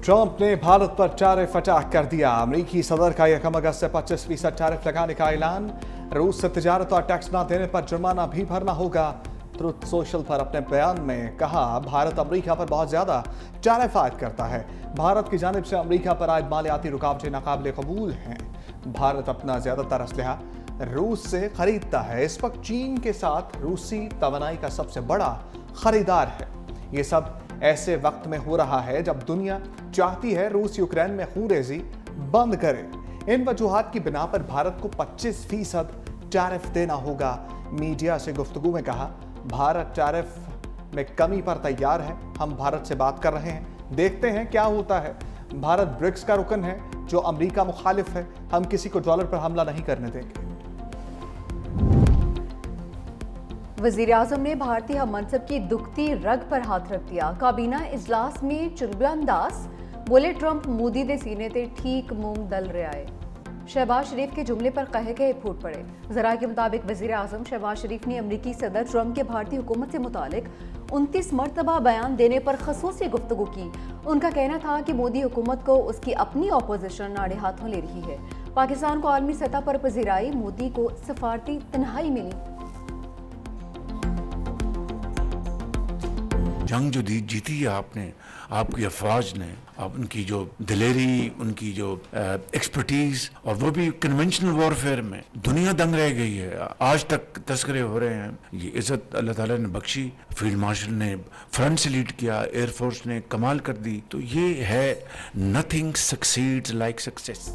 Trump ने भारत पर tariff attack कर दिया। अमेरिकी सदर का 1 अगस्त से 25% टैरिफ लगाने का ऐलान। रूस से तिजारत और टैक्स न देने पर जुर्माना भी भरना होगा। ट्रुथ सोशल पर अपने बयान में कहा, भारत अमेरिका पर बहुत ज्यादा टैरिफ आयद करता है। भारत की जानिब से अमेरिका पर आयद मालियाती रुकावटें नाकाबिले कबूल हैं। भारत अपना ज्यादातर असलहा रूस से खरीदता है। इस वक्त चीन के साथ रूसी तवानाई का सबसे बड़ा खरीदार है। ये सब ऐसे वक्त में हो रहा है जब दुनिया चाहती है रूस यूक्रेन में खूनरेजी बंद करे। इन वजूहात की बिना पर भारत को 25% टैरिफ देना होगा। मीडिया से गुफ्तगू में कहा, भारत टैरिफ में कमी पर तैयार है। हम भारत से बात कर रहे हैं, देखते हैं क्या होता है। भारत ब्रिक्स का रुकन है जो अमेरिका मुखालिफ है। हम किसी को डॉलर पर हमला नहीं करने देंगे। वज़ीर आज़म ने भारतीय हम मनसब की दुखती रग पर हाथ रख दिया। काबीना इजलास में चुलबुलंदास बोले, ट्रंप मोदी दे सीने ते ठीक मूंग दल रहा है। शहबाज शरीफ के जुमले पर कहे कहे फूट पड़े। ज़रा के मुताबिक वज़ीर आज़म शहबाज शरीफ ने अमरीकी सदर ट्रंप के भारतीय हुकूमत से मुतालिक 29 मरतबा बयान देने पर खसूसी गुफ्तगू की। उनका कहना था कि मोदी हुकूमत को उसकी अपनी अपोजिशन आड़े हाथों ले रही है। पाकिस्तान को आलमी सतह पर पजीराई, मोदी को सफारती तन्हाई मिली। जंग जो जीती है आपने, आपकी अफवाज ने, आप उनकी जो दिलेरी, उनकी जो एक्सपर्टीज, और वो भी कन्वेंशनल वॉरफेयर में, दुनिया दंग रह गई है। आज तक तस्करे हो रहे हैं। ये इज्जत अल्लाह ताला ने बख्शी। फील्ड मार्शल ने फ्रंट से लीड किया, एयरफोर्स ने कमाल कर दी। तो ये है, नथिंग सक्सीड्स लाइक सक्सेस।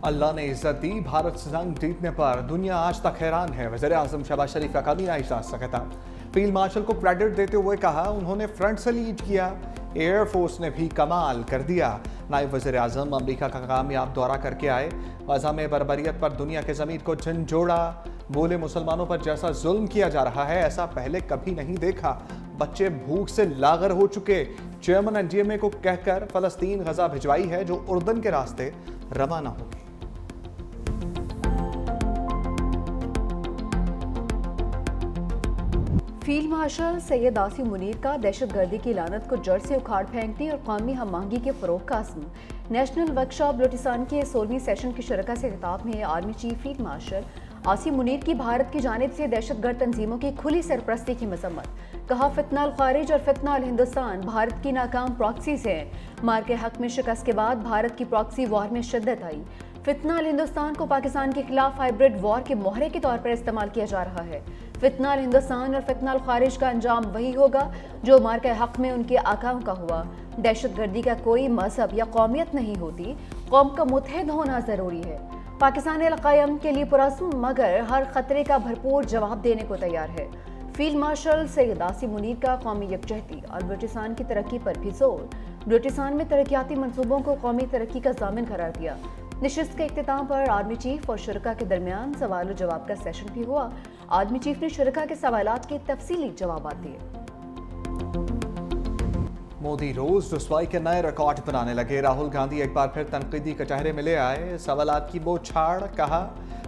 अल्लाह ने इज्जत दी। भारत से जंग जीतने पर दुनिया आज तक हैरान है। वज़ीर आज़म शहबाज शरीफ का काबीना इजलास का खिताब। फील्ड मार्शल को क्रेडिट देते हुए कहा, उन्होंने फ्रंट से लीड किया, एयरफोर्स ने भी कमाल कर दिया। नायब वज़ीर आज़म अमरीका का कामयाब दौरा करके आए। गज़ा में बर्बरियत पर दुनिया के ज़मीर को झंझोड़ा। बोले, मुसलमानों पर जैसा जुल्म किया जा रहा है ऐसा पहले कभी नहीं देखा। बच्चे भूख से लागर हो चुके। चेयरमैन एनडीएमए को कहकर फ़लस्तीन गज़ा भिजवाई है जो उर्दन के रास्ते रवाना होगी। फील्ड मार्शल सैयद आसिम मुनीर का दहशतगर्दी की लानत को जड़ से उखाड़ फेंकने और कौमी हम आहंगी के फ़रोग़ का अज़्म। नेशनल वर्कशॉप बलूचिस्तान के 16वीं सेशन की शरका से खिताब में army chief field marshal Asim Munir की भारत की जानिब से दहशतगर्द तंजीमों की खुली सरपरस्ती की मजम्मत। कहा, फितना अल खारिज और फितना अल हिंदुस्तान भारत की नाकाम प्रॉक्सीज़ हैं। मार के हक में शिकस्त के बाद भारत की प्रॉक्सी वॉर में शिद्दत आई। फितना अल हिंदुस्तान को पाकिस्तान के खिलाफ हाइब्रिड वॉर के मोहरे के तौर पर इस्तेमाल किया जा रहा है। फितना अल हिंदुस्तान और फितना अल खारिज का अंजाम वही होगा जो मार के हक में उनके आकाओं का हुआ। दहशतगर्दी का कोई मजहब या कौमियत नहीं होती, कौम का मुत्तहिद होना ज़रूरी है। पाकिस्तान अल-क़याम के लिए पुरअज़्म मगर हर खतरे का भरपूर जवाब देने को तैयार है। फील्ड मार्शल सैयद आसिम मुनीर का कौमी यकजहती और बलूचिस्तान की तरक्की पर भी जोर। बलूचिस्तान में तरक्याती मनसूबों को कौमी तरक्की का ज़ामिन करार दिया। नशिस्त के इख्तिताम पर आर्मी चीफ और शुरका के दरमियान सवाल और जवाब का सेशन भी हुआ। आर्मी चीफ ने शुरका के सवालात के तफसीली जवाब दिए। मोदी रोज रुसवाई के नए रिकॉर्ड बनाने लगे। राहुल गांधी एक बार फिर तनकीदी कचहरे में ले आए। सवालात की बौछार। कहा,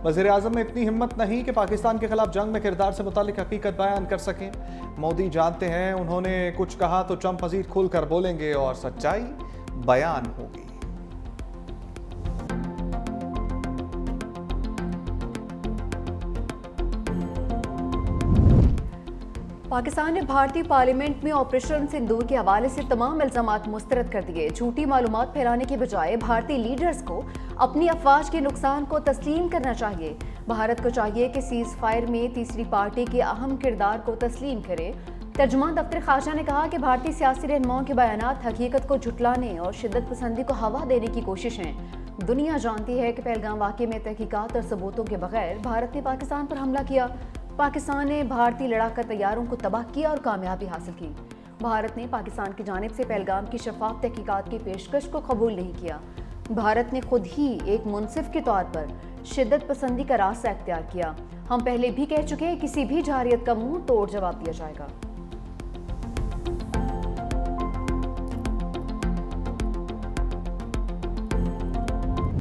वज़ीर आज़म में इतनी हिम्मत नहीं कि पाकिस्तान के खिलाफ जंग में किरदार से मुतालिक हकीकत बयान कर सकें। मोदी जानते हैं उन्होंने कुछ कहा तो ट्रंप मज़ीद खुलकर बोलेंगे और सच्चाई बयान होगी। पाकिस्तान ने भारतीय पार्लियामेंट में ऑपरेशन सिंदूर के हवाले से तमाम इल्जामात मुस्तरद कर दिए। झूठी मालूमात फैलाने के बजाय भारतीय लीडर्स को अपनी अफवाज के नुकसान को तस्लीम करना चाहिए। भारत को चाहिए कि सीज फायर में तीसरी पार्टी के अहम किरदार को तस्लीम करे। तर्जुमान दफ्तर खाजा ने कहा कि भारतीय सियासी रहनुमाओं के बयानात हकीकत को झुटलाने और शिद्दत पसंदी को हवा देने की कोशिश है। दुनिया जानती है कि पहलगाम वाक़े में तहकीकात और सबूतों के बगैर भारत ने पाकिस्तान पर हमला किया। पाकिस्तान ने भारतीय लड़ाका तैयारों को तबाह किया और कामयाबी हासिल की। भारत ने पाकिस्तान की जानिब से पहलगाम की शफाफ तहकीकात की पेशकश को कबूल नहीं किया। भारत ने खुद ही एक मुनसिफ के तौर पर शिद्दत पसंदी का रास्ता अख्तियार किया। हम पहले भी कह चुके हैं, किसी भी जारियत का मुंह तोड़ जवाब दिया जाएगा।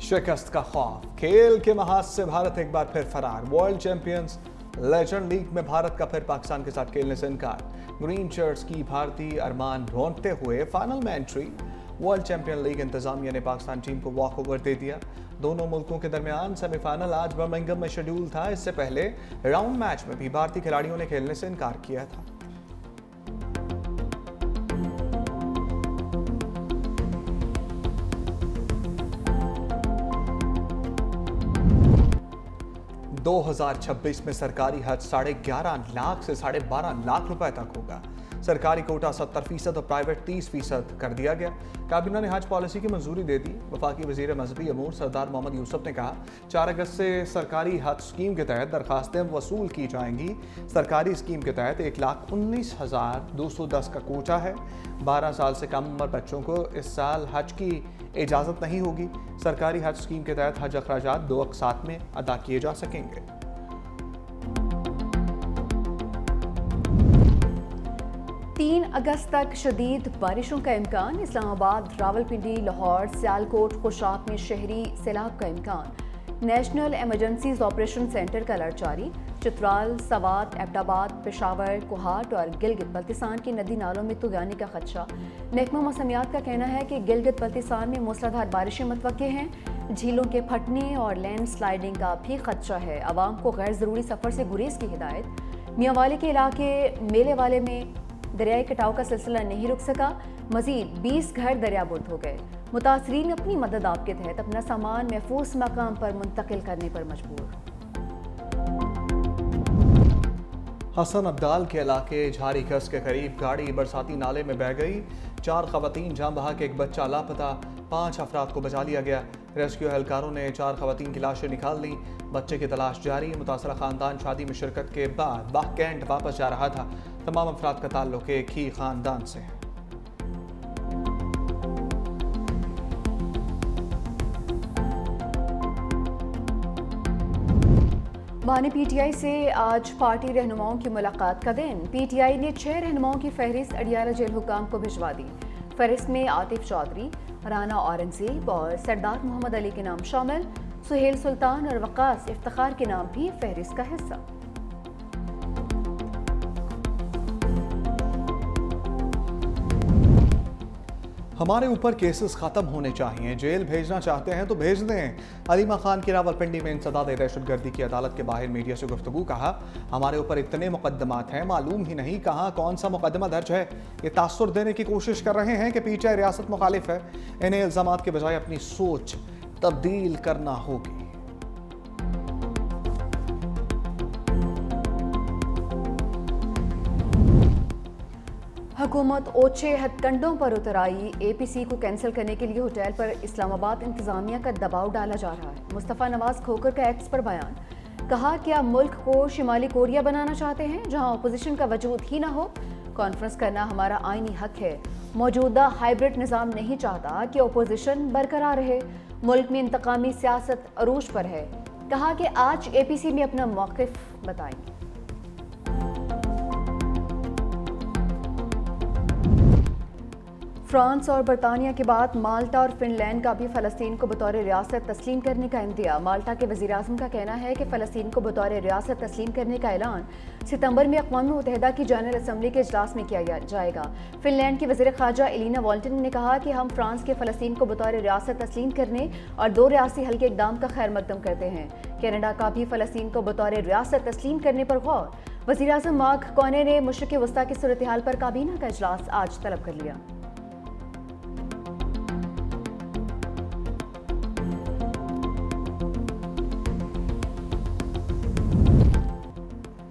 शिकस्त का खौफ। खेल के महाज से भारत एक बार फिर फरार। वर्ल्ड चैंपियंस लेजेंड लीग में भारत का फिर पाकिस्तान के साथ खेलने से इनकार। ग्रीन शर्ट्स की भारतीय अरमान रोंदते हुए फाइनल में एंट्री। वर्ल्ड चैंपियन लीग इंतजामिया ने पाकिस्तान टीम को वॉक ओवर दे दिया। दोनों मुल्कों के दरमियान सेमीफाइनल आज बर्मिंघम में शेड्यूल था। इससे पहले राउंड मैच में भी भारतीय खिलाड़ियों ने खेलने से इनकार किया था। दो 2026 में सरकारी हज 11.5 लाख से 12.5 लाख रुपए तक होगा। सरकारी कोटा 70% और प्राइवेट 30% कर दिया गया। काबीना ने हज पॉलिसी की मंजूरी दे दी। वफाकी वजीर मजहबी अमूर सरदार मोहम्मद यूसुफ ने कहा 4 अगस्त से सरकारी हज स्कीम के तहत दरखास्तें वसूल की जाएंगी। सरकारी स्कीम के तहत 1,19,210 का कोटा है। 12 साल से कम उम्र बच्चों को इस साल हज की इजाज़त नहीं होगी। सरकारी हज स्कीम के तहत हज अखराजात 2 अक़सात में अदा किए जा सकेंगे। 3 अगस्त तक शदीद बारिशों का इम्कान। इस्लामाबाद, रावलपिंडी, लाहौर, सियालकोट, खुशाब में शहरी सैलाब का इम्कान। नेशनल एमरजेंसीज ऑपरेशन सेंटर का अलर्ट जारी। चित्राल, सवात, एबटाबाद, पेशावर, कोहाट और गिलगित बल्तिस्तान की नदी नालों में तुगानी का खदशा। महकमा मौसमियात का कहना है कि गिलगित बल्तिस्तान में मूसलाधार बारिशें मुतवक्के हैं। झीलों के फटने और लैंड स्लाइडिंग का भी खदशा है। आवाम को गैर ज़रूरी सफ़र से गुरेज की हिदायत। मियांवाली के इलाके मेले वाले में दरियाई कटाव का सिलसिला नहीं रुक सका। मजीद 20 घर दरियाबुर्द हो गए। मुतासरीन अपनी मदद आप के तहत अपना सामान महफूज मकाम पर मुंतकिल करने पर मजबूर। हसन अब्दाल के इलाके झारी कस के करीब गाड़ी बरसाती नाले में बह गई। 4 खवातीन जान बहा के एक बच्चा लापता। 5 अफराद को बचा लिया गया। रेस्क्यू एहलकारों ने 4 खवातीन की लाशें निकाल ली। बच्चे की तलाश जारी। मुतासरा खानदान शादी में शिरकत के बाद बाह कैंट वापस जा रहा था। तमाम अफराद का ताल्लुक एक ही खानदान से है। बानी पीटीआई से आज पार्टी रहनुमाओं की मुलाकात का दिन। पीटीआई ने 6 रहनुमाओं की फहरिस्त अडियाला जेल हुकाम को भिजवा दी। फहरिस्त में आतिफ चौधरी, राना औरंगजेब और सरदार मोहम्मद अली के नाम शामिल। सुहेल सुल्तान और वकास इफ्तिखार के नाम भी फहरिस्त का हिस्सा। हमारे ऊपर केसेस खत्म होने चाहिए। जेल भेजना चाहते हैं तो भेज दें। अलीमा खान की रावलपिंडी में इंसदाद दहशतगर्दी की अदालत के बाहर मीडिया से गुफ्तगू। कहा हमारे ऊपर इतने मुकदमात हैं, मालूम ही नहीं कहाँ कौन सा मुकदमा दर्ज है। ये तासुर देने की कोशिश कर रहे हैं कि पीटीआई रियासत मुखालिफ है। इन्हें इल्जामात के बजाय अपनी सोच तब्दील करना होगी। हुकूमत ओछे हथकंडों पर उतर आई। एपीसी को कैंसिल करने के लिए होटल पर इस्लामाबाद इंतजामिया का दबाव डाला जा रहा है। मुस्तफ़ा नवाज खोकर का एक्स पर बयान। कहा क्या मुल्क को शिमाली कोरिया बनाना चाहते हैं जहां अपोजिशन का वजूद ही ना हो। कॉन्फ्रेंस करना हमारा आईनी हक है। मौजूदा हाइब्रिड निज़ाम नहीं चाहता कि अपोजिशन बरकरार रहे। मुल्क में इंतकामी सियासत अरूज पर है। कहा कि आज एपीसी में अपना मौक़िफ़ बताएंगे। फ्रांस और बरतानिया के बाद माल्टा और फिनलैंड का भी फ़लस्तीन को बतौर रियासत तस्लीम करने का इंदिया। माल्टा के वज़ीर-ए-आज़म का कहना है कि फ़लस्तीन को बतौर रियासत तस्लीम करने का ऐलान सितंबर में अक़वाम मुत्तहिदा की जनरल असम्बली के इजलास में किया जाएगा। फिनलैंड की वज़ीर ख़ारजा एलिना वॉल्टन ने कहा कि हम फ्रांस के फ़लस्तीन को बतौर रियासत तस्लीम करने और 2 रियासी हल के इक़दाम का खैर मकदम करते हैं। कनाडा का भी फ़लस्तीन को बतौर रियासत तस्लीम करने पर गौर। वज़ीर-ए-आज़म मार्क कार्ने ने मशरिक़ वस्ता की सूरत हाल पर काबीना का इजलास आज तलब कर लिया।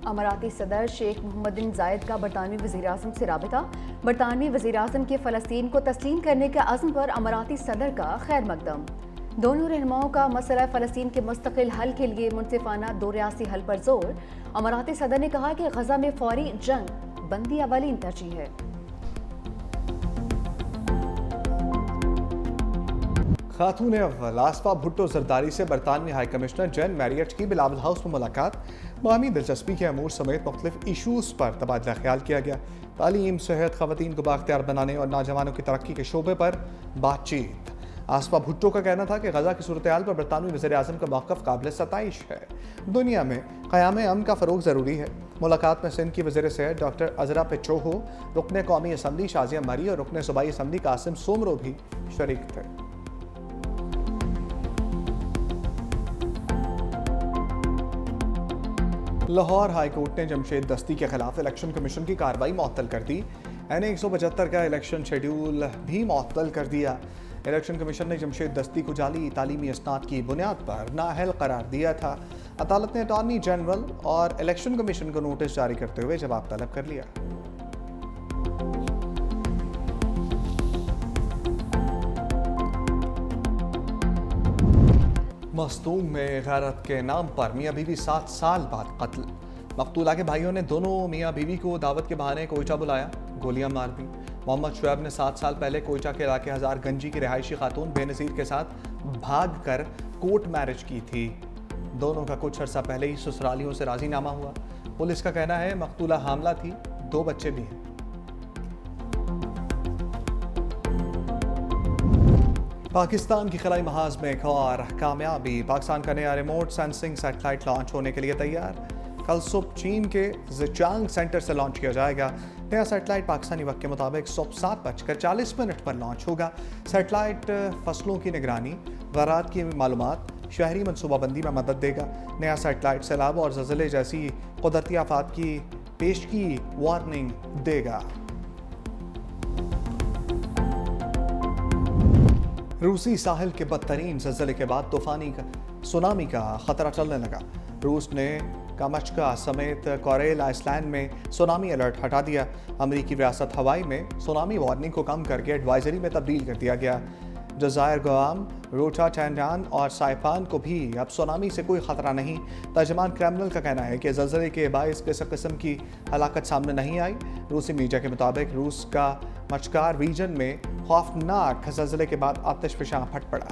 अमाराती सदर शेख मोहम्मद बिन जायद का बरतानवी वज़ीर-ए-आज़म से राबिता। बरतानवी वज़ीर-ए-आज़म के फ़लस्तीन को तस्लीम करने के अज़्म पर अमाराती सदर का खैर मकदम। दोनों रहनुमाओं का मसला फ़लस्तीन के मुस्तक़िल हल के लिए मुनसिफ़ाना 2 रियासी हल पर जोर। अमाराती सदर ने कहा कि गज़ा में फ़ौरी जंग बंदी अवलीन तरजीह है। खातून अव्वल आसफा भुट्टो जरदारी से बरतानवी हाई कमिश्नर जैन मैरियट की बिलावल हाउस में मुलाकात। बाहमी दिलचस्पी के अमूर समेत मुख्तलिफ इशूज़ पर तबादला ख्याल किया गया। तालीम, सेहत, ख़वातीन को बाख्तियार बनाने और नौजवानों की तरक्की के शोबे पर बातचीत। आसफा भुट्टो का कहना था कि गजा की सूरत हाल पर बरतानवी वज़ीर आज़म का मौक़िफ़ काबिल सताइश है। दुनिया में क़याम अमन का फ़रोग़ ज़रूरी है। मुलाकात में सिंध की वज़ीर सेहत डॉक्टर अज़रा पेट्रोहो, रुकन कौमी असम्बली शाज़िया मरी और रुकन सूबाई असम्बली कासिम सोमरो भी शरीक थे। लाहौर हाई कोर्ट ने जमशेद दस्ती के खिलाफ इलेक्शन कमीशन की कार्रवाई मुअत्तल कर दी। NA 175 का इलेक्शन शेड्यूल भी मुअत्तल कर दिया। इलेक्शन कमीशन ने जमशेद दस्ती को जाली तालीमी इसनाद की बुनियाद पर नाअहल करार दिया था। अदालत ने अटॉर्नी जनरल और इलेक्शन कमीशन को नोटिस जारी करते हुए जवाब तलब कर लिया। मस्तूम में गैरत के नाम पर मियाँ बीवी 7 साल बाद कत्ल। मकतूला के भाइयों ने दोनों मियाँ बीवी को दावत के बहाने कोयटा बुलाया, गोलियां मार दी। मोहम्मद शुएब ने 7 साल पहले कोयटा के इलाके हजार गंजी की रिहायशी खातून बेनज़ीर के साथ भाग कर कोर्ट मैरिज की थी। दोनों का कुछ अर्सा पहले ही ससुरालियों से राजीनामा हुआ। पुलिस का कहना है मकतूला हामला थी, 2 बच्चे भी हैं। पाकिस्तान की खलाई महाज में एक और कामयाबी। पाकिस्तान का नया रिमोट सेंसिंग सैटेलाइट लॉन्च होने के लिए तैयार। कल सुबह चीन के ज़िचांग सेंटर से लॉन्च किया जाएगा। नया सैटेलाइट पाकिस्तानी वक्त के मुताबिक सुबह 7:40 पर लॉन्च होगा। सैटेलाइट फसलों की निगरानी, ज़राअत की मालूमात, शहरी मनसूबाबंदी में मदद देगा। नया सैटेलाइट सैलाब और ज़लज़ले जैसी कुदरती आफात की पेशगी वार्निंग देगा। रूसी साहिल के बदतरीन ज़लज़ले के बाद सुनामी का खतरा चलने लगा। रूस ने कामचका समेत कोरेल आइसलैंड में सुनामी अलर्ट हटा दिया। अमरीकी रियासत हवाई में सुनामी वार्निंग को कम करके एडवाइजरी में तब्दील कर दिया गया। जज़ायर गुआम, रोटा टैंडान और साइपान को भी अब सुनामी से कोई ख़तरा नहीं। तर्जमान क्रेमलिन का कहना है कि ज़लज़ले के बाइस किसी किस्म की हलाकत सामने नहीं आई। रूसी मीडिया के मुताबिक रूस का मचकार रीजन में खौफनाक ज़लज़ले के बाद आतिशफ़शां फट पड़ा।